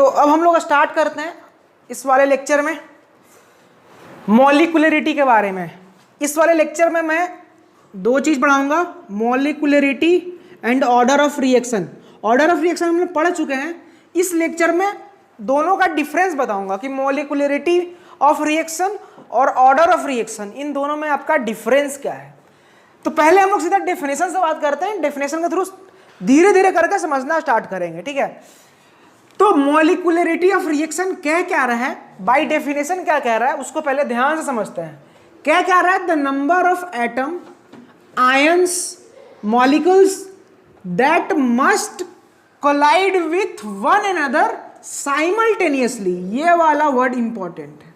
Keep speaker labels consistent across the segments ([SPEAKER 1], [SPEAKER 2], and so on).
[SPEAKER 1] तो अब हम लोग स्टार्ट करते हैं इस वाले लेक्चर में मॉलिक्यूलरिटी के बारे में। इस वाले लेक्चर में मैं दो चीज पढ़ाऊंगा, molecularity and order of reaction. Order of reaction हम लोग पढ़ चुके हैं। इस लेक्चर में दोनों का डिफरेंस बताऊंगा कि मॉलिक्यूलरिटी ऑफ रिएक्शन और ऑर्डर ऑफ रिएक्शन, इन दोनों में आपका डिफरेंस क्या है। तो पहले हम लोग सीधा डेफिनेशन से बात करते हैं, डेफिनेशन के थ्रू धीरे धीरे करके समझना स्टार्ट करेंगे, ठीक है। तो मॉलिक्यूलरिटी ऑफ रिएक्शन क्या कह रहा है, बाय डेफिनेशन क्या कह रहा है, उसको पहले ध्यान से समझते हैं। क्या कह रहा है, the number of atom, ions, molecules that must collide with one another simultaneously. ये वाला वर्ड इंपॉर्टेंट है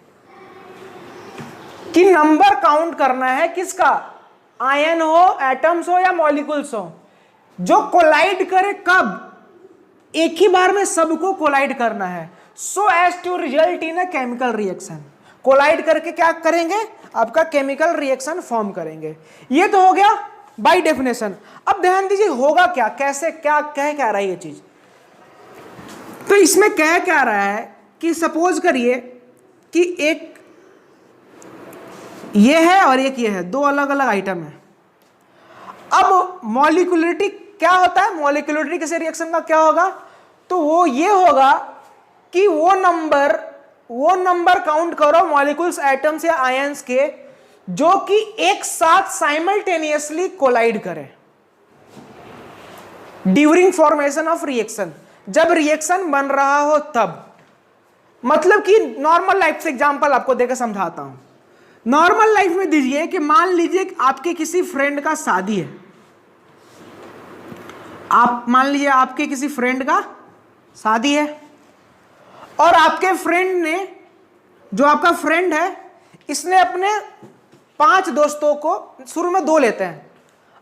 [SPEAKER 1] कि नंबर काउंट करना है किसका, आयन हो, एटम्स हो या मॉलिक्यूल्स हो, जो कोलाइड करे। कब, एक ही बार में सबको कोलाइड करना है, so as to result in a chemical reaction. Collide करके क्या करेंगे, आपका केमिकल रिएक्शन फॉर्म करेंगे। ये तो हो गया बाय डेफिनेशन। अब ध्यान दीजिए होगा क्या, कैसे, क्या कह क्या रहा है ये चीज। तो इसमें कह क्या रहा है कि सपोज करिए कि एक ये है और एक ये है, दो अलग अलग आइटम है। अब मॉलिक्यूलरिटी क्या होता है, मॉलिक्यूलरिटी किसी रिएक्शन का क्या होगा, तो वो ये होगा कि वो नंबर काउंट करो मॉलिक्यूल्स, एटम्स या आयंस के जो कि एक साथ साइमल्टेनियसली कोलाइड करें ड्यूरिंग फॉर्मेशन ऑफ रिएक्शन। जब रिएक्शन बन रहा हो तब, मतलब कि नॉर्मल लाइफ से एग्जांपल आपको देकर समझाता हूं। नॉर्मल लाइफ में दीजिए कि मान लीजिए कि आपके किसी फ्रेंड का शादी है, आप मान लीजिए आपके किसी फ्रेंड का शादी है और आपके फ्रेंड ने, जो आपका फ्रेंड है, इसने अपने 5 दोस्तों को, शुरू में 2 लेते हैं,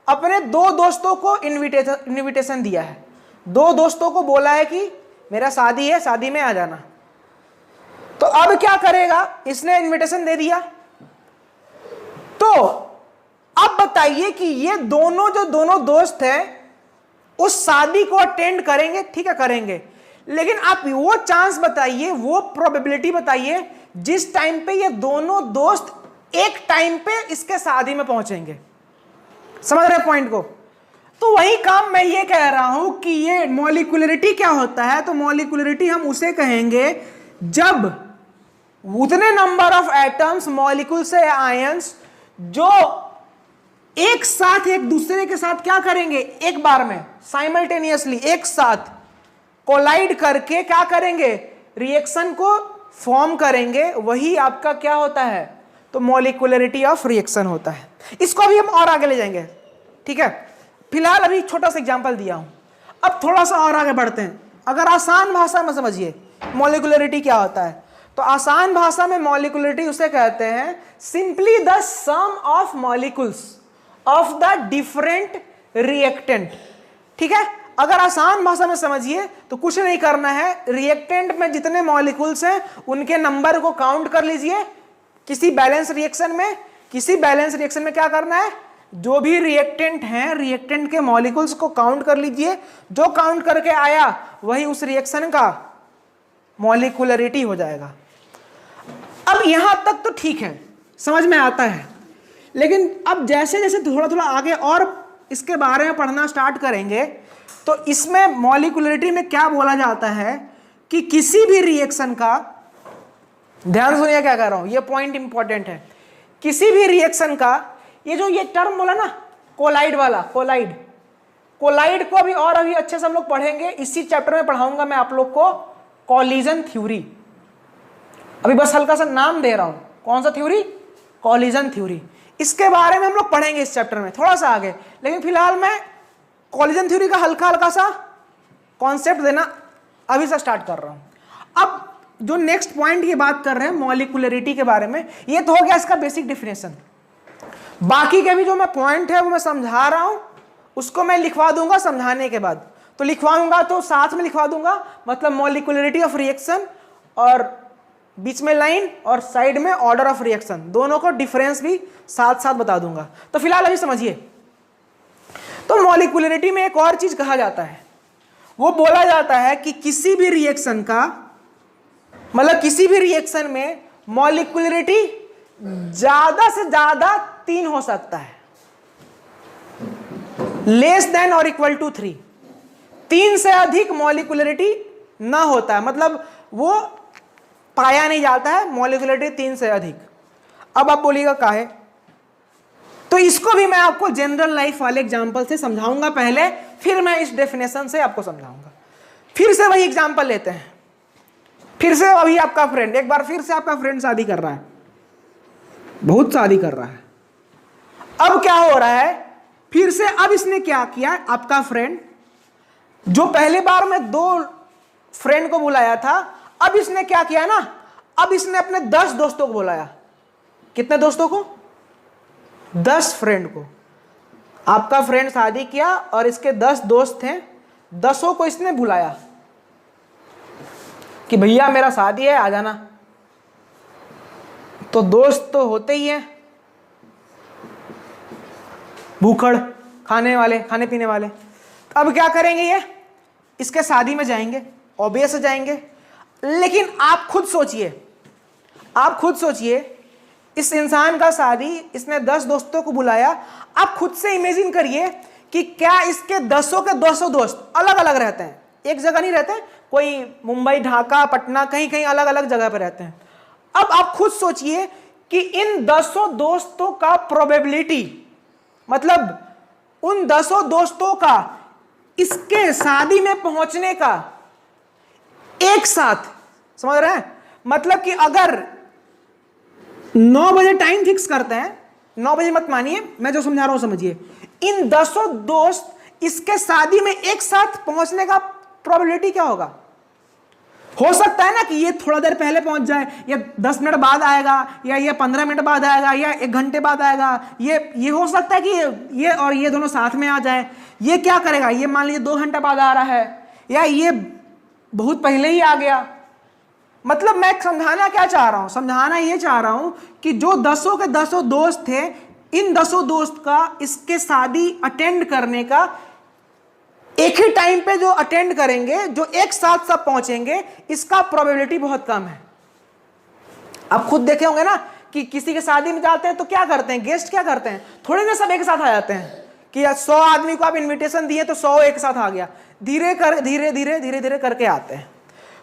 [SPEAKER 1] अपने 2 दोस्तों को इनविटेशन दिया है। 2 दोस्तों को बोला है कि मेरा शादी है, शादी में आ जाना। तो अब क्या करेगा, इसने इनविटेशन दे दिया। तो अब बताइए कि ये दोनों दोस्त हैं उस शादी को अटेंड करेंगे, ठीक है करेंगे, लेकिन आप वो चांस बताइए, वो प्रोबेबिलिटी बताइए जिस टाइम पे ये दोनों दोस्त एक टाइम पे इसके शादी में पहुंचेंगे। समझ रहे पॉइंट को। तो वही काम मैं ये कह रहा हूं कि ये मॉलिक्यूलरिटी क्या होता है, तो मॉलिक्यूलरिटी हम उसे कहेंगे जब उतने नंबर ऑफ एटम्स, मॉलिक्यूल्स या आयंस जो एक साथ एक दूसरे के साथ क्या करेंगे, एक बार में साइमल्टेनियसली एक साथ कोलाइड करके क्या करेंगे, रिएक्शन को फॉर्म करेंगे, वही आपका क्या होता है, तो मॉलिक्यूलरिटी ऑफ रिएक्शन होता है। इसको अभी हम और आगे ले जाएंगे, ठीक है। फिलहाल अभी छोटा सा एग्जांपल दिया हूं, अब थोड़ा सा और आगे बढ़ते हैं। अगर आसान भाषा में समझिए मॉलिक्यूलरिटी क्या होता है, तो आसान भाषा में मॉलिक्यूलरिटी उसे कहते हैं simply the sum of molecules of the different reactant, ठीक है। अगर आसान भाषा में समझिए तो कुछ नहीं करना है, रिएक्टेंट में जितने मॉलिक्यूल्स हैं उनके नंबर को काउंट कर लीजिए। किसी बैलेंस रिएक्शन में क्या करना है, जो भी रिएक्टेंट हैं, रिएक्टेंट के मॉलिक्यूल्स को काउंट कर लीजिए। जो काउंट करके आया वही उस रिएक्शन का मॉलिक्यूलरिटी हो जाएगा। अब यहां तक तो ठीक है, समझ में आता है, लेकिन अब जैसे जैसे थोड़ा थोड़ा आगे और इसके बारे में पढ़ना स्टार्ट करेंगे तो इसमें मॉलिक्यूलरिटी में क्या बोला जाता है कि किसी भी रिएक्शन का, ध्यान सुनिए क्या कह रहा हूं, ये पॉइंट इंपॉर्टेंट है। किसी भी रिएक्शन का, ये टर्म बोला ना कोलाइड वाला, कोलाइड को अभी अच्छे से हम लोग पढ़ेंगे। इसी चैप्टर में पढ़ाऊंगा मैं आप लोग को कॉलिजन थ्योरी। अभी बस हल्का सा नाम दे रहा हूं, कौन सा थ्योरी, कॉलिजन थ्योरी। इसके बारे में हम लोग पढ़ेंगे इस चैप्टर में थोड़ा सा आगे, लेकिन फिलहाल मैं कॉलिजन थ्योरी का हल्का सा कॉन्सेप्ट देना अभी से स्टार्ट कर रहा हूं। अब जो नेक्स्ट पॉइंट की बात कर रहे हैं मॉलिक्यूलरिटी के बारे में, ये तो हो गया इसका बेसिक डिफिनेशन। बाकी के भी जो मैं पॉइंट है वो मैं समझा रहा हूं, उसको मैं लिखवा दूंगा समझाने के बाद। तो लिखवाऊंगा तो साथ में लिखवा दूंगा, मतलब मॉलिक्यूलरिटी ऑफ रिएक्शन और बीच में लाइन और साइड में ऑर्डर ऑफ रिएक्शन, दोनों को डिफरेंस भी साथ साथ बता दूंगा। तो फिलहाल अभी समझिए, तो मॉलिक्यूलरिटी में एक और चीज कहा जाता है, वो बोला जाता है कि किसी भी रिएक्शन का मतलब किसी भी रिएक्शन में मॉलिक्यूलरिटी ज्यादा से ज्यादा 3 हो सकता है, लेस देन और इक्वल टू 3। 3 से अधिक मॉलिक्यूलरिटी ना होता है, मतलब वो पाया नहीं जाता है मॉलिक्यूलरिटी 3 से अधिक। अब आप बोलिएगा काहे, तो इसको भी मैं आपको जनरल लाइफ वाले एग्जांपल से समझाऊंगा पहले, फिर मैं इस डेफिनेशन से आपको समझाऊंगा। फिर से वही एग्जांपल लेते हैं। फिर से अभी आपका फ्रेंड, एक बार फिर से आपका फ्रेंड शादी कर रहा है, बहुत शादी कर रहा है। अब क्या हो रहा है, फिर से अब इसने क्या किया, आपका फ्रेंड जो पहले बार में 2 फ्रेंड को बुलाया था, अब इसने क्या किया ना, अब इसने अपने 10 दोस्तों को बुलाया। कितने दोस्तों को? 10 फ्रेंड को। आपका फ्रेंड शादी किया और इसके 10 दोस्त थे, 10 को इसने बुलाया कि भैया मेरा शादी है, आ जाना। तो दोस्त तो होते ही हैं भूखड़, खाने वाले, खाने पीने वाले। अब क्या करेंगे, ये इसके शादी में जाएंगे, ऑब्वियस जाएंगे। लेकिन आप खुद सोचिए, आप खुद सोचिए, इस इंसान का शादी, इसने 10 दोस्तों को बुलाया। आप खुद से इमेजिन करिए कि क्या इसके 10 के 200 दोस्त अलग अलग रहते हैं, एक जगह नहीं रहते, कोई मुंबई, ढाका, पटना, कहीं कहीं अलग अलग जगह पर रहते हैं। अब आप खुद सोचिए कि इन 10 दोस्तों का प्रोबेबिलिटी, मतलब उन 10 दोस्तों का इसके शादी में पहुंचने का एक साथ, समझ रहे हैं, मतलब कि अगर 9 बजे टाइम फिक्स करते हैं, 9 बजे मत मानिए, मैं जो समझा रहा हूं समझिए, इन 10 दोस्त इसके शादी में एक साथ पहुंचने का प्रोबेबिलिटी क्या होगा? हो सकता है ना कि ये थोड़ा देर पहले पहुंच जाए, या 10 मिनट बाद आएगा, या ये 15 मिनट बाद आएगा, या 1 घंटे बाद आएगा। ये हो सकता है कि ये और ये दोनों साथ में आ जाए। ये क्या करेगा, ये मान लीजिए 2 घंटे बाद आ रहा है, या ये बहुत पहले ही आ गया। मतलब मैं समझाना क्या चाह रहा हूं, समझाना ये चाह रहा हूं कि जो 10 के 10 दोस्त थे, इन 10 दोस्त का इसके शादी अटेंड करने का, एक ही टाइम पे जो अटेंड करेंगे, जो एक साथ सब पहुंचेंगे, इसका प्रोबेबिलिटी बहुत कम है। आप खुद देखे होंगे ना कि किसी के शादी में जाते हैं तो क्या करते हैं, गेस्ट क्या करते हैं, थोड़े ना सब एक साथ आ जाते हैं कि 100 आदमी को आप इनविटेशन दिए तो 100 एक साथ आ गया, धीरे धीरे करके आते हैं।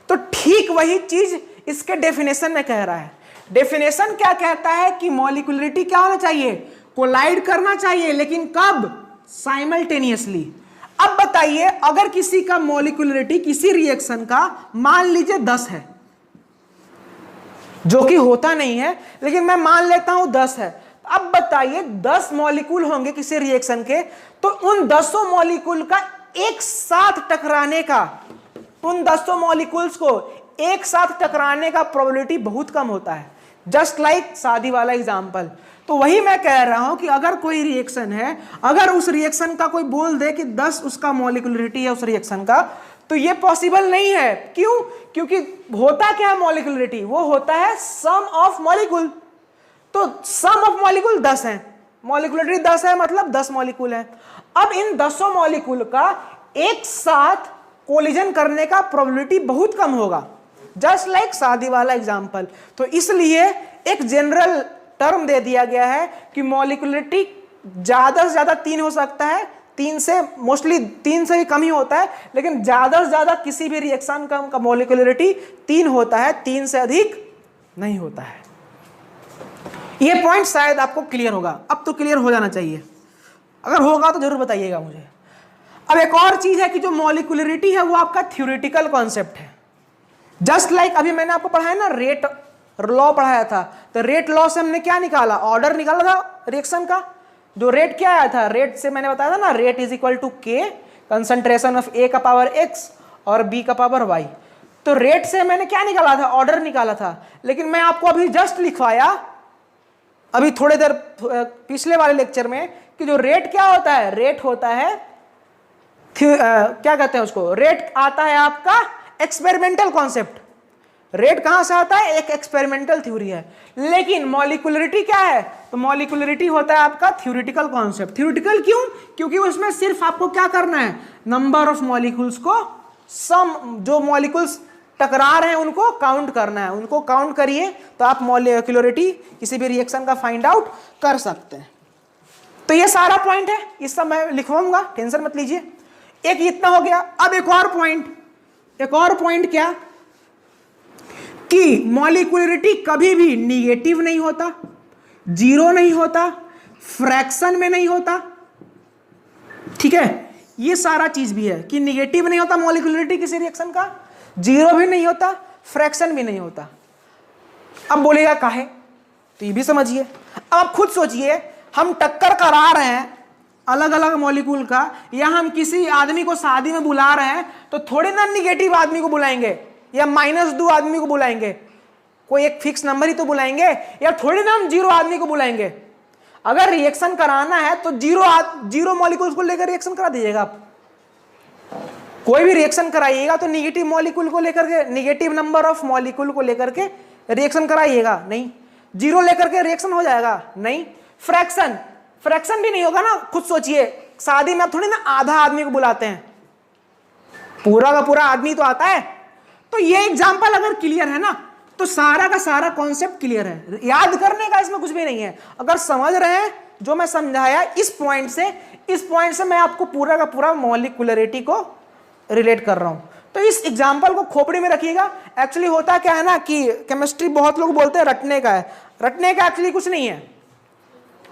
[SPEAKER 1] तो ठीक वही चीज इसके डेफिनेशन में कह रहा है। डेफिनेशन क्या कहता है कि मॉलिक्यूलरिटी क्या होना चाहिए, कोलाइड करना चाहिए, लेकिन कब? साइमल्टेनियसली। अब बताइए, अगर किसी का मॉलिक्यूलरिटी किसी रिएक्शन का मान लीजिए 10 है, जो कि होता नहीं है, लेकिन मैं मान लेता हूं 10 है। अब बताइए 10 मॉलिक्यूल होंगे किसी रिएक्शन के, तो उन 10 मॉलिक्यूल का एक साथ टकराने का, उन 10 मॉलिक्यूल्स को एक साथ टकराने का प्रोबेबिलिटी बहुत कम होता है। जस्ट लाइक शादी वाला एग्जांपल। तो वही मैं कह रहा हूं कि अगर कोई रिएक्शन है, अगर उस रिएक्शन का कोई बोल दे कि 10 उसका मॉलिक्यूलरिटी है उस रिएक्शन का, तो ये पॉसिबल नहीं है। क्यों? क्योंकि होता क्या है मॉलिक्यूलरिटी, वो होता है सम ऑफ मॉलिक्यूल। तो सम ऑफ मॉलिक्यूल 10 है, मॉलिक्यूलरिटी 10 है, मतलब 10 मॉलिक्यूल है। अब इन 10 मॉलिक्यूल का एक साथ कोलिजन करने का प्रोबेबिलिटी बहुत कम होगा, जस्ट लाइक शादी वाला एग्जांपल। तो इसलिए एक जनरल टर्म दे दिया गया है कि मॉलिक्यूलरिटी ज्यादा से ज्यादा 3 हो सकता है, 3 से मोस्टली 3 से भी कम ही होता है, लेकिन ज्यादा से ज्यादा किसी भी रिएक्शन का मॉलिक्यूलरिटी 3 होता है, 3 से अधिक नहीं होता है। ये पॉइंट शायद आपको क्लियर होगा, अब तो क्लियर हो जाना चाहिए, अगर होगा तो जरूर बताइएगा मुझे। अब एक और चीज है कि जो मॉलिक्यूलरिटी है वो आपका थ्योरेटिकल कॉन्सेप्ट है। जस्ट लाइक अभी मैंने आपको पढ़ाया ना, रेट लॉ पढ़ाया था, तो रेट लॉ से हमने क्या निकाला, ऑर्डर निकाला था रिएक्शन का। जो रेट क्या आया था, रेट से मैंने बताया था ना, रेट इज इक्वल टू के कंसंट्रेशन ऑफ ए का पावर एक्स और बी का पावर वाई। तो रेट से मैंने क्या निकाला था, ऑर्डर निकाला था। लेकिन मैं आपको अभी जस्ट लिखवाया, अभी थोड़ी देर पिछले वाले लेक्चर में, कि जो रेट क्या होता है, रेट होता है क्या कहते हैं उसको, रेट आता है आपका एक्सपेरिमेंटल कॉन्सेप्ट। रेट कहां से आता है, एक एक्सपेरिमेंटल थ्योरी है। लेकिन मॉलिक्यूलरिटी क्या है, तो मॉलिक्यूलरिटी होता है आपका थ्योरेटिकल कॉन्सेप्ट। थ्योरेटिकल क्यों? क्योंकि उसमें सिर्फ आपको क्या करना है, नंबर ऑफ मॉलिक्यूल्स को, सम जो मॉलिक्यूल्स टकरा रहे हैं उनको काउंट करना है, उनको काउंट करिए तो आप मॉलिक्यूलरिटी किसी भी रिएक्शन का फाइंड आउट कर सकते हैं। तो ये सारा पॉइंट है, इस सब मैं लिखवाऊंगा, टेंशन मत लीजिए। एक इतना हो गया। अब एक और पॉइंट क्या कि मॉलिक्यूलरिटी कभी भी निगेटिव नहीं होता, जीरो नहीं होता, फ्रैक्शन में नहीं होता, ठीक है। ये सारा चीज भी है कि निगेटिव नहीं होता मॉलिक्यूलरिटी किसी रिएक्शन का, जीरो भी नहीं होता, फ्रैक्शन भी नहीं होता। अब बोलेगा काहे, तो ये भी समझिए। अब आप खुद सोचिए, हम टक्कर करा रहे हैं अलग अलग मॉलिक्यूल का, या हम किसी आदमी को शादी में बुला रहे हैं तो थोड़े ना निगेटिव आदमी को बुलाएंगे या -2 आदमी को बुलाएंगे, कोई एक फिक्स नंबर ही तो बुलाएंगे, या थोड़ी ना हम 0 आदमी को बुलाएंगे। अगर रिएक्शन कराना है तो 0 मॉलिक्यूल्स को लेकर रिएक्शन करा दीजिएगा आप। कोई भी रिएक्शन कराइएगा तो निगेटिव मॉलिक्यूल को लेकर के, निगेटिव नंबर ऑफ मॉलिक्यूल को लेकर के रिएक्शन कराइएगा, नहीं। 0 लेकर के रिएक्शन हो जाएगा, नहीं। फ्रैक्शन भी नहीं होगा ना। खुद सोचिए, शादी में आप थोड़ी ना आधा आदमी को बुलाते हैं, पूरा का पूरा आदमी तो आता है। तो ये एग्जांपल अगर क्लियर है ना, तो सारा का सारा कॉन्सेप्ट क्लियर है, याद करने का इसमें कुछ भी नहीं है। अगर समझ रहे हैं जो मैं समझाया इस पॉइंट से मैं आपको पूरा का पूरा मॉलिक्यूलरिटी को रिलेट कर रहा हूं। तो इस एग्जांपल को खोपड़ी में रखिएगा। एक्चुअली होता क्या है ना कि केमिस्ट्री बहुत लोग बोलते हैं रटने का है, रटने का एक्चुअली कुछ नहीं है।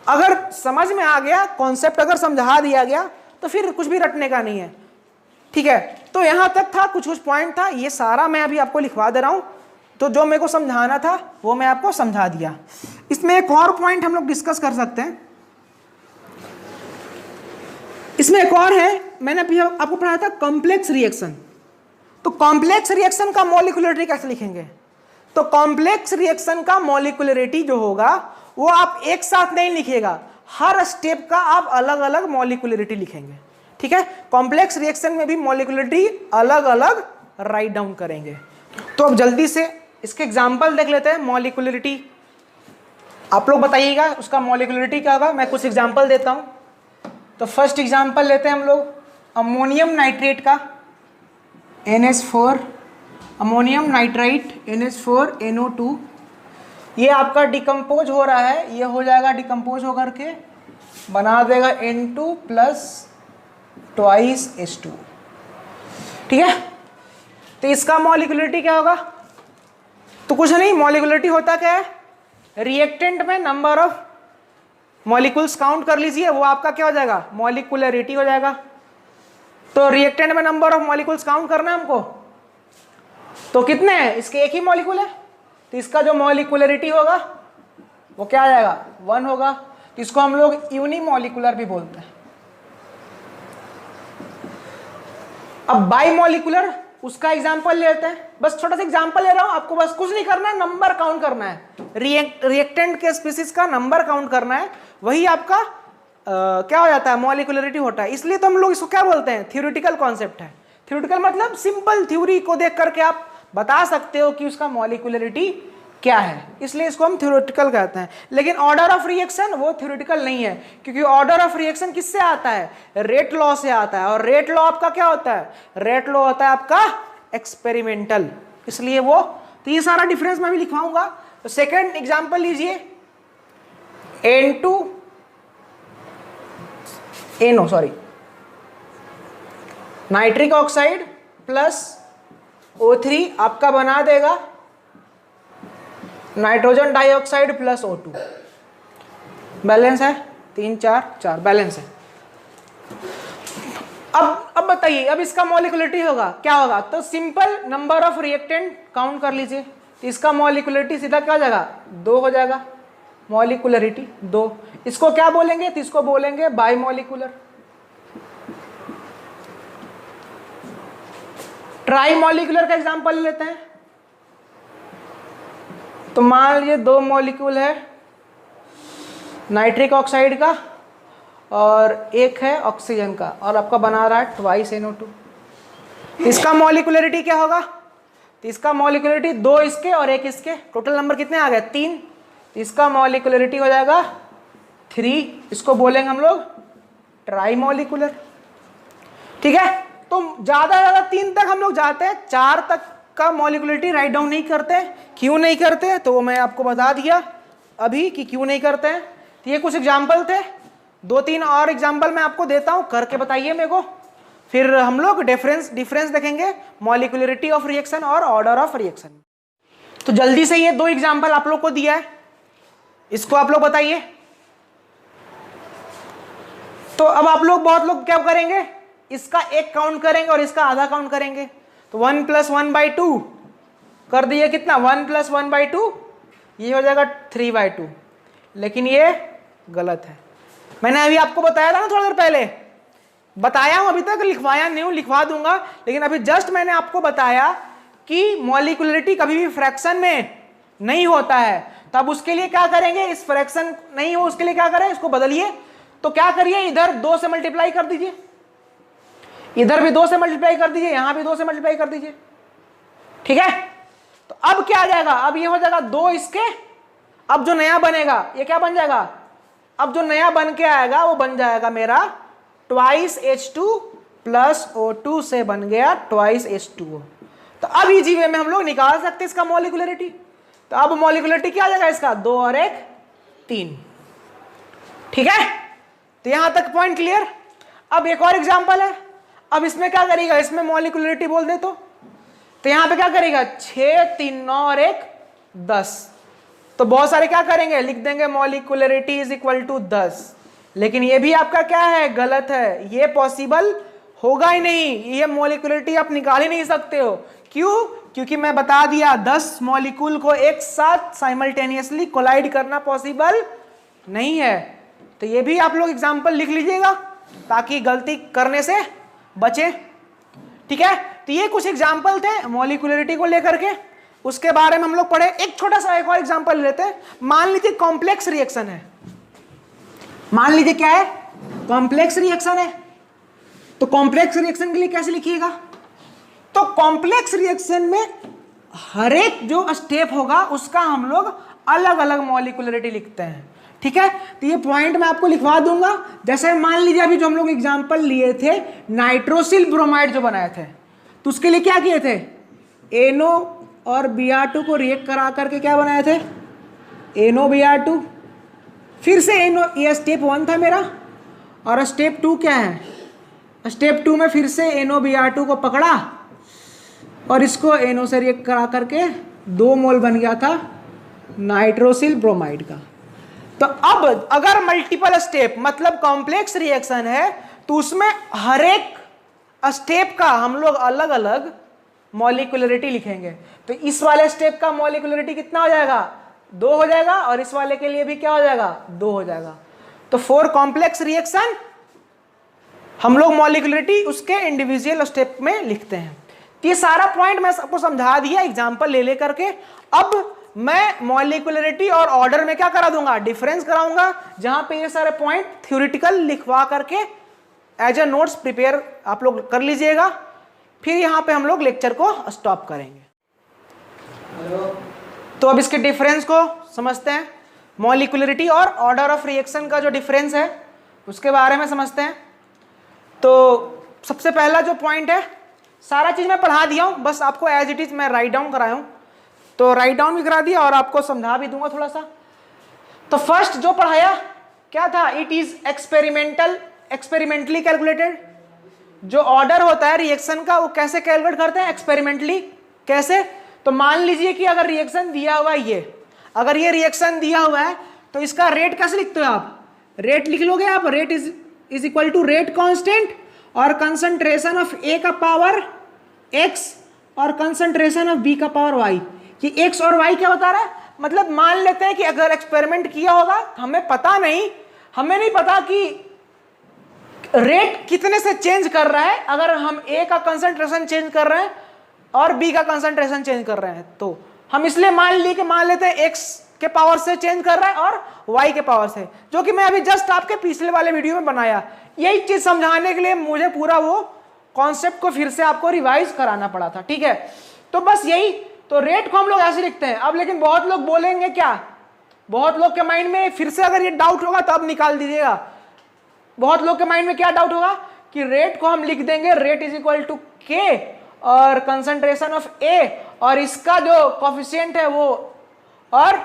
[SPEAKER 1] अगर समझ में आ गया कॉन्सेप्ट, अगर समझा दिया गया तो फिर कुछ भी रटने का नहीं है, ठीक है। तो यहां तक था, कुछ पॉइंट था, ये सारा मैं अभी आपको लिखवा दे रहा हूं। तो जो मेरे को समझाना था वो मैं आपको समझा दिया। इसमें एक और पॉइंट हम लोग डिस्कस कर सकते हैं। इसमें एक और है, मैंने अभी आपको पढ़ाया था कॉम्प्लेक्स रिएक्शन। तो कॉम्प्लेक्स रिएक्शन का मॉलिक्यूलरिटी कैसे लिखेंगे? तो कॉम्प्लेक्स रिएक्शन का मॉलिक्यूलरिटी जो होगा वो आप एक साथ नहीं लिखिएगा, हर स्टेप का आप अलग अलग मॉलिक्यूलरिटी लिखेंगे, ठीक है। कॉम्प्लेक्स रिएक्शन में भी मॉलिक्यूलरिटी अलग अलग राइट डाउन करेंगे। तो अब जल्दी से इसके एग्जांपल देख लेते हैं। मॉलिक्यूलरिटी आप लोग बताइएगा उसका मॉलिक्यूलरिटी क्या होगा, मैं कुछ एग्जांपल देता हूं। तो फर्स्ट एग्जांपल लेते हैं हम लोग अमोनियम नाइट्रेट का, NH4, अमोनियम नाइट्राइट NH4NO2। ये आपका डिकम्पोज हो रहा है, ये हो जाएगा डिकम्पोज होकर के बना देगा N2 + 2H2, ठीक है। तो इसका मॉलिक्यूलरिटी क्या होगा? तो कुछ नहीं, मॉलिक्यूलरिटी होता क्या है, रिएक्टेंट में नंबर ऑफ मॉलिक्यूल्स काउंट कर लीजिए, वो आपका क्या हो जाएगा, मॉलिक्यूलरिटी हो जाएगा। तो रिएक्टेंट में नंबर ऑफ मॉलिक्यूल्स काउंट करना है हमको, तो कितने हैं, इसके एक ही मॉलिक्यूल है, तो इसका जो मॉलिक्यूलरिटी होगा वो क्या आ जाएगा, 1 होगा। तो इसको हम लोग यूनिमॉलिक्यूलर भी बोलते हैं। अब बाइमॉलिक्यूलर, उसका एग्जांपल लेते हैं। बस छोटा सा एग्जांपल ले रहा हूं आपको, बस कुछ नहीं करना है, नंबर काउंट करना है, रिएक्टेंट के स्पीसीज का नंबर काउंट करना है, वही आपका क्या हो जाता है, मॉलिक्यूलरिटी होता है। इसलिए तो हम लोग इसको क्या बोलते हैं, थ्योरेटिकल कॉन्सेप्ट है। थ्योरेटिकल मतलब सिंपल थ्योरी को देख करके आप बता सकते हो कि उसका मॉलिक्यूलरिटी क्या है, इसलिए इसको हम थ्योरेटिकल कहते हैं। लेकिन ऑर्डर ऑफ रिएक्शन वो थ्योरेटिकल नहीं है, क्योंकि ऑर्डर ऑफ रिएक्शन किससे आता है, रेट लॉ से आता है। और रेट लॉ आपका क्या होता है, रेट लॉ होता है आपका एक्सपेरिमेंटल, इसलिए वो, तो ये सारा डिफरेंस मैं भी लिखवाऊंगा। तो सेकंड एग्जांपल लीजिए, नाइट्रिक ऑक्साइड प्लस O3 आपका बना देगा nitrogen dioxide plus O2। Balance है 3 4 4, बैलेंस है। अब बताइए, अब इसका मॉलिक्यूलरिटी होगा क्या होगा, तो simple number of reactant count कर लीजिए, तो इसका मॉलिक्यूलरिटी सीधा क्या हो जाएगा, 2 हो जाएगा, मॉलिक्यूलरिटी 2। इसको क्या बोलेंगे, तो इसको बोलेंगे बाइमॉलिक्यूलर। ट्राइमॉलिक्यूलर का एग्जांपल लेते हैं। तो मान लीजिए 2 मॉलिक्यूल है नाइट्रिक ऑक्साइड का और एक है ऑक्सीजन का, और आपका बना रहा है 2NO2। इसका मॉलिक्यूलरिटी क्या होगा, तो इसका मॉलिक्यूलरिटी 2 इसके और 1 इसके, टोटल नंबर कितने आ गए, 3। इसका मॉलिक्यूलरिटी हो जाएगा 3, इसको बोलेंगे हम लोग ट्राइमॉलिक्यूलर, ठीक है। तो ज्यादा 3 तक हम लोग जाते हैं, 4 तक का मॉलिक्युलरिटी राइट डाउन नहीं करते। क्यों नहीं करते तो वो मैं आपको बता दिया अभी कि क्यों नहीं करते हैं। तो ये कुछ एग्जाम्पल थे, 2-3 और एग्जाम्पल मैं आपको देता हूं, करके बताइए मेरे को, फिर हम लोग डिफरेंस देखेंगे मॉलिक्युलरिटी ऑफ रिएक्शन और ऑर्डर ऑफ रिएक्शन। तो जल्दी से ये 2 एग्जाम्पल आप लोग को दिया है, इसको आप लोग बताइए। तो अब आप लोग बहुत लोग क्या करेंगे, इसका एक काउंट करेंगे और इसका आधा काउंट करेंगे। तो 1 + 1/2 कर दिए कितना, 1 + 1/2, ये हो जाएगा 3/2। लेकिन ये गलत है। मैंने अभी आपको बताया था ना थोड़ी देर पहले, बताया हूं, अभी तक लिखवाया नहीं हूं, लिखवा दूंगा, लेकिन अभी जस्ट मैंने आपको बताया कि मॉलिक्युलरिटी कभी भी फ्रैक्शन में नहीं होता है। तब उसके लिए क्या करेंगे, इस फ्रैक्शन नहीं हो उसके लिए क्या करें, इसको बदलिए। तो क्या करिए, इधर 2 से मल्टीप्लाई कर दीजिए, इधर भी 2 से मल्टीप्लाई कर दीजिए, यहां भी 2 से मल्टीप्लाई कर दीजिए, ठीक है। तो अब क्या आ जाएगा, अब ये हो जाएगा 2 इसके, अब जो नया बनेगा ये क्या बन जाएगा, अब जो नया बन के आएगा वो बन जाएगा मेरा ट्वाइस H2 + O2 से बन गया ट्वाइस H2O। तो अब इजी वे में हम लोग निकाल सकते हैं इसका मॉलिक्युलरिटी। तो अब मॉलिक्युलरिटी क्या आ जाएगा इसका, 2 और 1 3, ठीक है। तो यहां तक पॉइंट क्लियर। अब एक और एग्जांपल है, अब इसमें क्या करेगा, इसमें मॉलिक्युलरिटी बोल दे तो यहां पे क्या करेगा, 6 3 9 और 1 10। तो बहुत सारे क्या करेंगे, लिख देंगे मॉलिक्युलरिटी = 10। लेकिन ये भी आपका क्या है, गलत है, ये पॉसिबल होगा ही नहीं, ये मॉलिक्युलरिटी आप निकाल ही नहीं सकते हो। क्यों, क्योंकि मैं बता दिया 10 मॉलिक्यूल को एक साथ साइमल्टेनियसली कोलाइड करना पॉसिबल नहीं है। तो ये भी आप लोग एग्जांपल लिख लीजिएगा ताकि गलती करने से बचे, ठीक है। तो ये कुछ एग्जांपल थे मॉलिक्युलरिटी को लेकर के, उसके बारे में हम लोग पढ़े। एक छोटा सा एक और एग्जांपल लेते हैं। मान लीजिए कॉम्प्लेक्स रिएक्शन है, मान लीजिए क्या है, कॉम्प्लेक्स रिएक्शन है। तो कॉम्प्लेक्स रिएक्शन के लिए कैसे लिखिएगा, तो कॉम्प्लेक्स रिएक्शन में हर एक जो स्टेप होगा उसका हम लोग अलग अलग मॉलिक्युलरिटी लिखते हैं, ठीक है। तो ये पॉइंट मैं आपको लिखवा दूंगा। जैसे मान लीजिए अभी जो हम लोग एग्जांपल लिए थे, नाइट्रोसिल ब्रोमाइड जो बनाए थे, तो उसके लिए क्या किए थे, NO और Br2 को रिएक्ट करा करके क्या बनाए थे, NO-Br2। फिर से NO, ये स्टेप 1 था मेरा, और स्टेप 2 क्या है, स्टेप 2 में फिर से NO-Br2 को पकड़ा और इसको NO से रिएक्ट करा करके 2 मोल बन गया था नाइट्रोसिल ब्रोमाइड का। तो अब अगर मल्टीपल स्टेप मतलब कॉम्प्लेक्स रिएक्शन है तो उसमें हर एक स्टेप का हम लोग अलग अलग मॉलिक्युलरिटी लिखेंगे। तो इस वाले स्टेप का मॉलिक्युलरिटी कितना हो जाएगा, 2 हो जाएगा, और इस वाले के लिए भी क्या हो जाएगा, 2 हो जाएगा। तो 4 कॉम्प्लेक्स रिएक्शन हम लोग मॉलिक्युलरिटी उसके इंडिविजुअल स्टेप में लिखते हैं। तो ये सारा पॉइंट मैं सबको समझा दिया एग्जांपल ले लेकर के। अब मैं मॉलिक्युलरिटी और ऑर्डर में क्या करा दूंगा, डिफरेंस कराऊंगा, जहां पे ये सारे पॉइंट थ्योरेटिकल लिखवा करके एज ए नोट्स प्रिपेयर आप लोग कर लीजिएगा। फिर यहां पे हम लोग लेक्चर को स्टॉप करेंगे। तो अब इसके डिफरेंस को समझते हैं। मॉलिक्युलरिटी और ऑर्डर ऑफ रिएक्शन का जो डिफरेंस है उसके बारे में समझते हैं। तो सबसे पहला जो पॉइंट है, सारा चीज मैं पढ़ा दिया हूं, बस आपको एज इट इज मैं राइट डाउन कराया हूं, तो राइट डाउन भी करा दिया और आपको समझा भी दूंगा थोड़ा सा। तो फर्स्ट जो पढ़ाया क्या था, इट इज एक्सपेरिमेंटली कैलकुलेटेड। जो ऑर्डर होता है रिएक्शन का वो कैसे कैलकुलेट करते हैं, एक्सपेरिमेंटली। कैसे, तो मान लीजिए कि अगर रिएक्शन दिया हुआ है, ये अगर ये रिएक्शन दिया हुआ है तो इसका रेट कैसे लिखते हो आप, रेट लिख लोगे आप, rate is equal to rate constant और कंसंट्रेशन ऑफ ए का पावर x और कंसंट्रेशन ऑफ बी का पावर y। कि x और y क्या बता रहा है, मतलब मान लेते हैं कि अगर एक्सपेरिमेंट किया होगा, हमें नहीं पता कि रेट कितने से चेंज कर रहा है। अगर हम a का कंसंट्रेशन चेंज कर रहे हैं और b का कंसंट्रेशन चेंज कर रहे हैं, तो हम इसलिए मान लेते हैं x के पावर से चेंज कर रहा है और y के पावर से, जो कि मैं अभी जस्ट आपके पिछले वाले वीडियो में बनाया। यही चीज समझाने के लिए मुझे पूरा वो कॉन्सेप्ट को फिर से आपको रिवाइज कराना पड़ा था, ठीक है। तो बस यही, तो रेट को हम लोग ऐसे लिखते हैं। अब लेकिन बहुत लोग बोलेंगे क्या, बहुत लोग के माइंड में फिर से अगर ये डाउट होगा तो अब निकाल दीजिएगा। बहुत लोग के माइंड में क्या डाउट होगा कि रेट को हम लिख देंगे रेट इज इक्वल टू के और कंसंट्रेशन ऑफ ए और इसका जो कोफिशिएंट है वो, और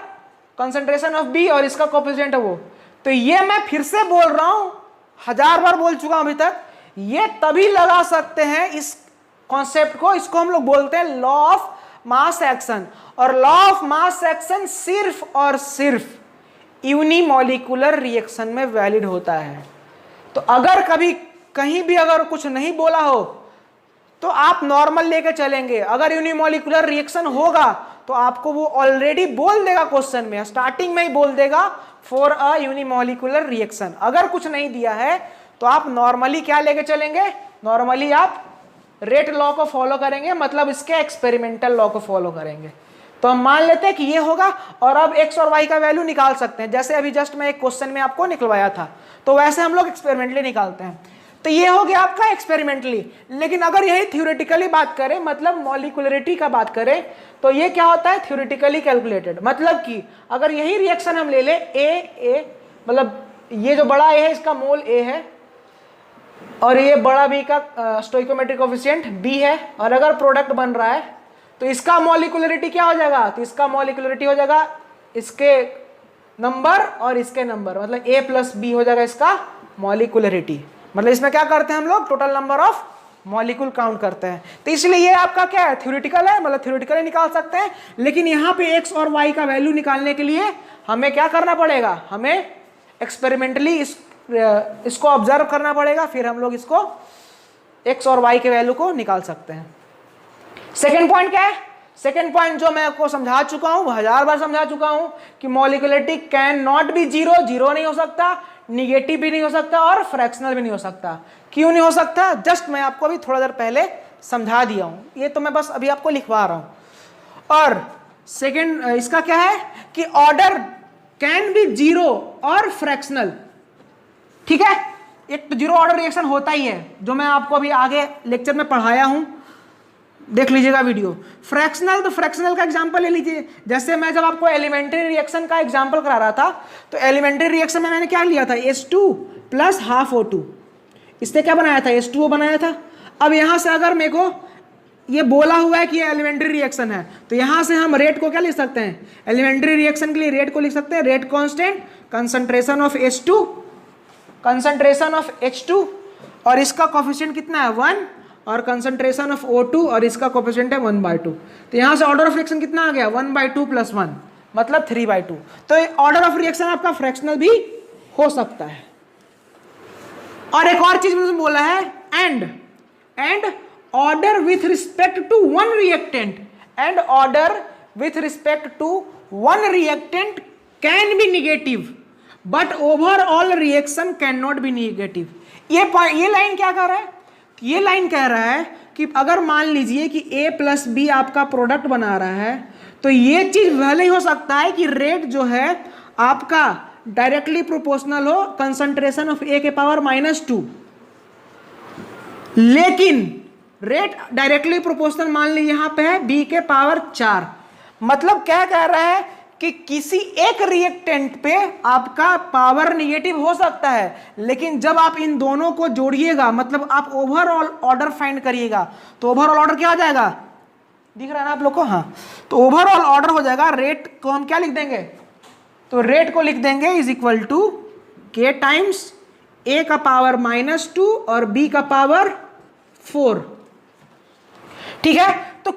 [SPEAKER 1] कंसंट्रेशन ऑफ बी और इसका कोफिशिएंट है वो। तो ये मैं फिर से बोल रहा हूं, 1000 बार बोल चुका हूं अभी तक, ये तभी लगा सकते हैं इस कॉन्सेप्ट को, इसको हम लोग बोलते हैं लॉ ऑफ मास एक्शन। और लॉ ऑफ मास एक्शन सिर्फ और सिर्फ यूनिमॉलिक्यूलर रिएक्शन में वैलिड होता है। तो अगर कभी कहीं भी अगर कुछ नहीं बोला हो तो आप नॉर्मल लेके चलेंगे, अगर यूनिमॉलिक्यूलर रिएक्शन होगा तो आपको वो ऑलरेडी बोल देगा क्वेश्चन में, स्टार्टिंग में ही बोल देगा फॉर अ यूनिमॉलिक्यूलर रिएक्शन। अगर कुछ नहीं दिया है तो आप नॉर्मली क्या लेके चलेंगे, नॉर्मली आप रेट लॉ को फॉलो करेंगे, मतलब इसके एक्सपेरिमेंटल लॉ को फॉलो करेंगे। तो हम मान लेते हैं कि ये होगा, और अब x और y का वैल्यू निकाल सकते हैं, जैसे अभी जस्ट मैं एक क्वेश्चन में आपको निकलवाया था, तो वैसे हम लोग एक्सपेरिमेंटली निकालते हैं। तो ये हो गया आपका एक्सपेरिमेंटली। लेकिन अगर यही थ्योरेटिकली बात करें, मतलब मॉलिक्यूलरिटी का बात करें, तो ये क्या होता है, थ्योरेटिकली कैलकुलेटेड। मतलब कि अगर यही रिएक्शन हम ले ले ए, मतलब ये जो बड़ा ए है इसका मोल ए है, और ये बड़ा बी का स्टोइकोमेट्रिक कोफिशिएंट बी है, और अगर प्रोडक्ट बन रहा है तो इसका मॉलिक्यूलरिटी क्या हो जाएगा, तो इसका मॉलिक्यूलरिटी हो जाएगा इसके नंबर और इसके नंबर, मतलब ए प्लस बी हो जाएगा इसका मॉलिक्यूलरिटी। मतलब इसमें क्या करते हैं हम लोग, total number of molecule count करते हैं। तो इसलिए ये आपका क्या है, थ्योरेटिकल है, मतलब थ्योरेटिकली निकाल सकते हैं। लेकिन यहाँ पे एक्स और वाई का वैल्यू निकालने के लिए हमें क्या करना पड़ेगा, हमें एक्सपेरिमेंटली इसको ऑब्जर्व करना पड़ेगा, फिर हम लोग इसको एक्स और वाई के वैल्यू को निकाल सकते हैं। सेकेंड पॉइंट क्या है, सेकेंड पॉइंट जो मैं आपको समझा चुका हूं, 1000 बार समझा चुका हूं कि molecularity can not B zero, zero नहीं हो सकता, निगेटिव भी नहीं हो सकता, और फ्रैक्शनल भी नहीं हो सकता। क्यों नहीं हो सकता, जस्ट मैं आपको अभी थोड़ा देर पहले समझा दिया हूं, ये तो मैं बस अभी आपको लिखवा रहा हूं। और सेकेंड इसका क्या है कि ऑर्डर कैन बी जीरो और फ्रैक्शनल, ठीक है। एक तो जीरो ऑर्डर रिएक्शन होता ही है, जो मैं आपको अभी आगे लेक्चर में पढ़ाया हूं, देख लीजिएगा वीडियो। फ्रैक्शनल, तो फ्रैक्शनल का एग्जांपल ले लीजिए, जैसे मैं जब आपको एलिमेंट्री रिएक्शन का एग्जांपल करा रहा था, तो एलिमेंट्री रिएक्शन में मैंने क्या लिया था, H2 प्लस हाफ O2, इससे क्या बनाया था, H2O बनाया था। अब यहां से अगर मेरे को ये बोला हुआ है कि ये एलिमेंट्री रिएक्शन है, तो यहां से हम रेट को क्या लिख सकते हैं, एलिमेंट्री रिएक्शन के लिए रेट को लिख सकते हैं, rate constant, concentration of H2, concentration of H2, और इसका कोफिशिएंट कितना है 1, और कंसंट्रेशन ऑफ O2 और इसका कोफिशिएंट है 1/2। तो यहां से ऑर्डर ऑफ रिएक्शन कितना आ गया, 1/2 + 1 मतलब 3/2। तो ऑर्डर ऑफ रिएक्शन आपका फ्रैक्शनल भी हो सकता है। और एक और चीज मैंने बोला है, and order with respect to one reactant, and order with respect to one reactant can be negative but overall reaction can not be negative. ये लाइन क्या कर रहा है, ये लाइन कह रहा है कि अगर मान लीजिए कि A प्लस बी आपका प्रोडक्ट बना रहा है, तो ये चीज भले ही हो सकता है कि रेट जो है आपका डायरेक्टली प्रोपोर्शनल हो कंसंट्रेशन ऑफ A के पावर -2, लेकिन रेट डायरेक्टली प्रोपोर्शनल मान लीजिए यहां पे है B के पावर 4। मतलब क्या कह रहा है कि किसी एक रिएक्टेंट पे आपका पावर निगेटिव हो सकता है, लेकिन जब आप इन दोनों को जोड़िएगा, मतलब आप ओवरऑल ऑर्डर फाइंड करिएगा, तो ओवरऑल ऑर्डर क्या हो जाएगा, दिख रहा है ना आप लोग को, हाँ। तो ओवरऑल ऑर्डर हो जाएगा, रेट को हम क्या लिख देंगे, तो रेट को लिख देंगे is equal to K times A का पावर -2 और B का पावर 4, ठीक है। तो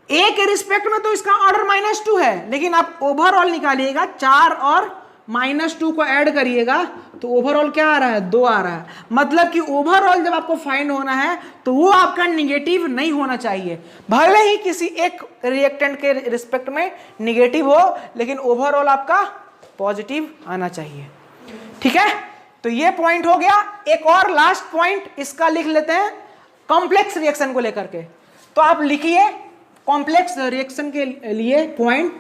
[SPEAKER 1] A के रिस्पेक्ट में तो इसका ऑर्डर -2 है, लेकिन आप ओवरऑल निकालिएगा, 4 और -2 को ऐड करिएगा, तो ओवरऑल क्या आ रहा है, 2 आ रहा है। मतलब कि ओवरऑल जब आपको फाइंड होना है तो वो आपका निगेटिव नहीं होना चाहिए, भले ही किसी एक रिएक्टेंट के रिस्पेक्ट में निगेटिव हो, लेकिन ओवरऑल आपका पॉजिटिव आना चाहिए, ठीक है। तो ये पॉइंट हो गया। एक और लास्ट पॉइंट इसका लिख लेते हैं कॉम्प्लेक्स रिएक्शन को लेकर के। तो आप लिखिए कॉम्प्लेक्स रिएक्शन के लिए पॉइंट।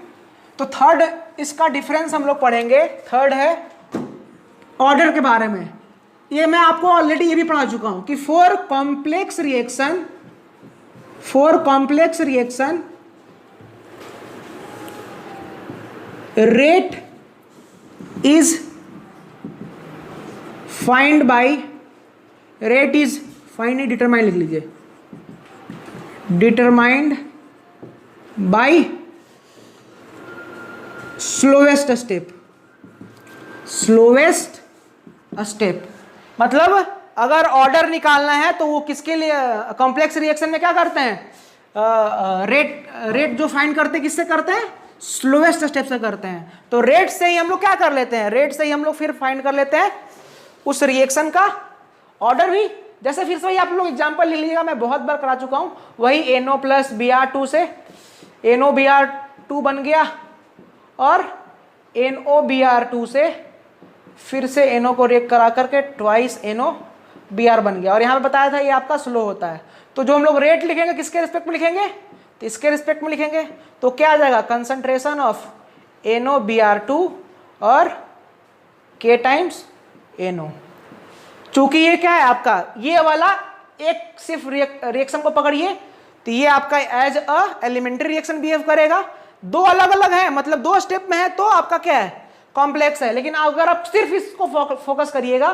[SPEAKER 1] तो थर्ड इसका डिफरेंस हम लोग पढ़ेंगे। थर्ड है ऑर्डर के बारे में। ये मैं आपको ऑलरेडी ये भी पढ़ा चुका हूं कि for complex reaction rate is find determined लिख लीजिए, determined by slowest step. Slowest step मतलब अगर ऑर्डर निकालना है तो वो किसके लिए, कॉम्प्लेक्स रिएक्शन में क्या करते हैं, रेट जो फाइंड करते हैं किससे करते हैं, स्लोवेस्ट स्टेप से करते हैं। तो रेट से ही हम लोग क्या कर लेते हैं, रेट से ही हम लोग फिर फाइंड कर लेते हैं उस रिएक्शन का ऑर्डर भी। जैसे फिर से वही आप लोग एग्जांपल ले लीजिएगा, मैं बहुत बार करा चुका हूं, वही NO प्लस Br2 से NOBr2 बन गया और NOBr2 से फिर से NO को रिएक्ट करा करके ट्वाइस NOBr बन गया। और यहाँ पे बताया था ये आपका स्लो होता है। तो जो हम लोग रेट लिखेंगे किसके रिस्पेक्ट में लिखेंगे, तो इसके रिस्पेक्ट में लिखेंगे। तो क्या आ जाएगा, कंसंट्रेशन ऑफ NOBr2 और K टाइम्स NO। चूंकि ये क्या है आपका, ये वाला एक सिर्फ रिएक्शन को पकड़िए तो ये आपका as a elementary reaction behave करेगा। दो अलग अलग है, मतलब दो स्टेप में है तो आपका क्या है, कॉम्प्लेक्स है। लेकिन अगर आप सिर्फ इसको फोकस करिएगा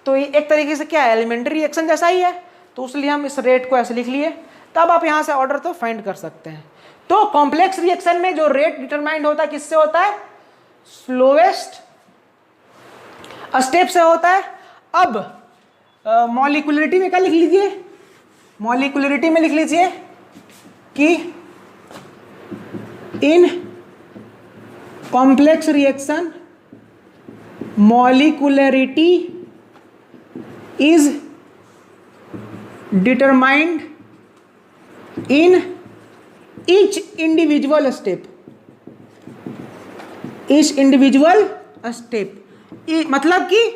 [SPEAKER 1] तो ये एक तरीके से क्या है, एलिमेंट्री रिएक्शन जैसा ही है। तो इसलिए हम इस रेट को ऐसे लिख लिए, तब आप यहां से ऑर्डर तो फाइंड कर सकते हैं। तो कॉम्प्लेक्स रिएक्शन में जो रेट डिटरमाइंड होता है किससे होता है, स्लोवेस्ट स्टेप से होता है। अब मॉलिक्यूलरिटी में क्या लिख लीजिए, मॉलिक्यूलरिटी में लिख लीजिए कि in complex reaction molecularity is determined in each individual step. Each individual step मतलब कि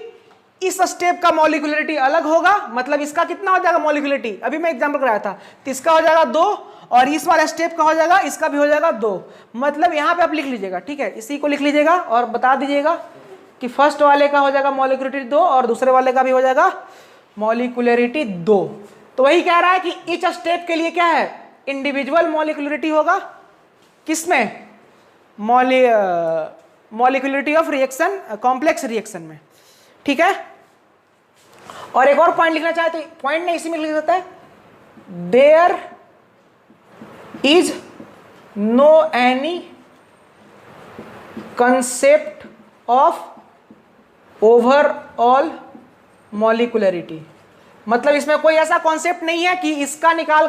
[SPEAKER 1] इस स्टेप का मॉलिक्यूलरिटी अलग होगा, मतलब इसका कितना हो जाएगा मॉलिक्यूलरिटी, अभी मैं एग्जांपल कराया था, तो इसका हो जाएगा 2 और इस वाला स्टेप का हो जाएगा, इसका भी हो जाएगा 2। मतलब यहां पे आप लिख लीजिएगा, ठीक है, इसी को लिख लीजिएगा और बता दीजिएगा कि फर्स्ट वाले का हो जाएगा मॉलिक्यूलरिटी 2 और दूसरे वाले का भी हो जाएगा मॉलिक्यूलरिटी 2। तो वही कह रहा है कि ईच स्टेप के लिए क्या है, इंडिविजुअल मॉलिक्यूलरिटी होगा किसमें, molecularity of reaction complex reaction में, ठीक है। और एक और पॉइंट लिखना चाहते, पॉइंट नहीं इसी में लिख सकता है, there is no any concept of overall molecularity. मतलब इसमें कोई ऐसा कॉन्सेप्ट नहीं है कि इसका निकाल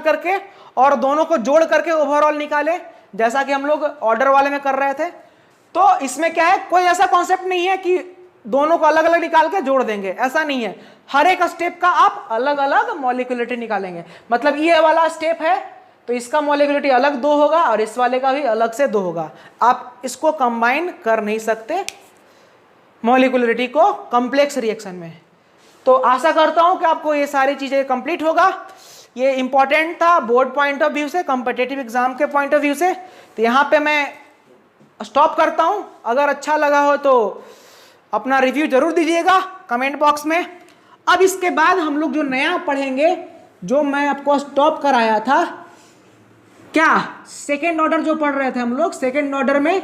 [SPEAKER 1] करके और दोनों को जोड़ करके ओवरऑल निकाले, जैसा कि हम लोग ऑर्डर वाले में कर रहे थे। तो इसमें क्या है, कोई ऐसा कॉन्सेप्ट नहीं है कि दोनों को अलग अलग निकाल के जोड़ देंगे, ऐसा नहीं है। हर एक स्टेप का आप अलग अलग मॉलिक्यूलरिटी निकालेंगे। मतलब ये वाला स्टेप है तो इसका मॉलिक्यूलरिटी अलग 2 होगा और इस वाले का भी अलग से 2 होगा। आप इसको कंबाइन कर नहीं सकते मॉलिक्यूलरिटी को कॉम्प्लेक्स रिएक्शन में। तो आशा करता हूं कि आपको ये सारी चीजें कंप्लीट होगा। ये इंपॉर्टेंट था बोर्ड पॉइंट ऑफ व्यू से, कॉम्पिटिटिव एग्जाम के पॉइंट ऑफ व्यू से। तो यहाँ पे मैं स्टॉप करता हूं। अगर अच्छा लगा हो तो अपना रिव्यू जरूर दीजिएगा कमेंट बॉक्स में। अब इसके बाद हम लोग जो नया पढ़ेंगे, जो मैं आपको स्टॉप कराया था, क्या सेकेंड ऑर्डर जो पढ़ रहे थे हम लोग, सेकेंड ऑर्डर में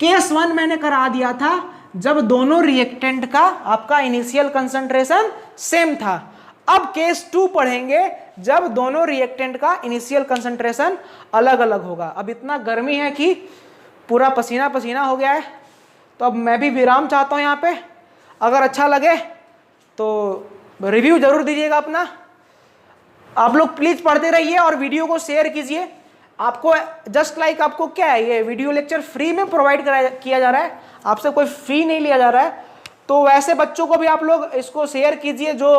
[SPEAKER 1] केस 1 मैंने करा दिया था जब दोनों रिएक्टेंट का आपका इनिशियल कंसंट्रेशन सेम था। अब केस 2 पढ़ेंगे जब दोनों रिएक्टेंट का इनिशियल कंसंट्रेशन अलग अलग होगा। अब इतना गर्मी है कि पूरा पसीना पसीना हो गया है, तो अब मैं भी विराम चाहता हूँ यहाँ पे। अगर अच्छा लगे तो रिव्यू जरूर दीजिएगा अपना। आप लोग प्लीज पढ़ते रहिए और वीडियो को शेयर कीजिए। आपको जस्ट लाइक आपको क्या है, ये वीडियो लेक्चर फ्री में प्रोवाइड किया जा रहा है, आपसे कोई फी नहीं लिया जा रहा है। तो वैसे बच्चों को भी आप लोग इसको शेयर कीजिए जो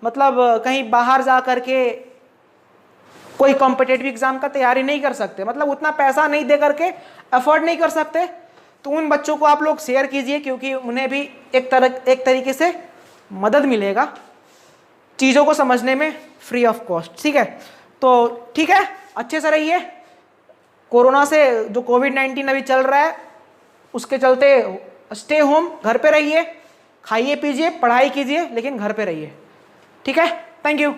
[SPEAKER 1] मतलब कहीं बाहर जा करके कोई कॉम्पिटिटिव एग्जाम का तैयारी नहीं कर सकते, मतलब उतना पैसा नहीं दे करके अफोर्ड नहीं कर सकते। तो उन बच्चों को आप लोग शेयर कीजिए, क्योंकि उन्हें भी एक तरीके से मदद मिलेगा चीज़ों को समझने में फ्री ऑफ कॉस्ट। ठीक है, तो ठीक है, अच्छे से रहिए। कोरोना से जो कोविड-19 अभी चल रहा है उसके चलते स्टे होम, घर पे रहिए, खाइए पीजिए, पढ़ाई कीजिए, लेकिन घर पे रहिए। ठीक है, थैंक यू।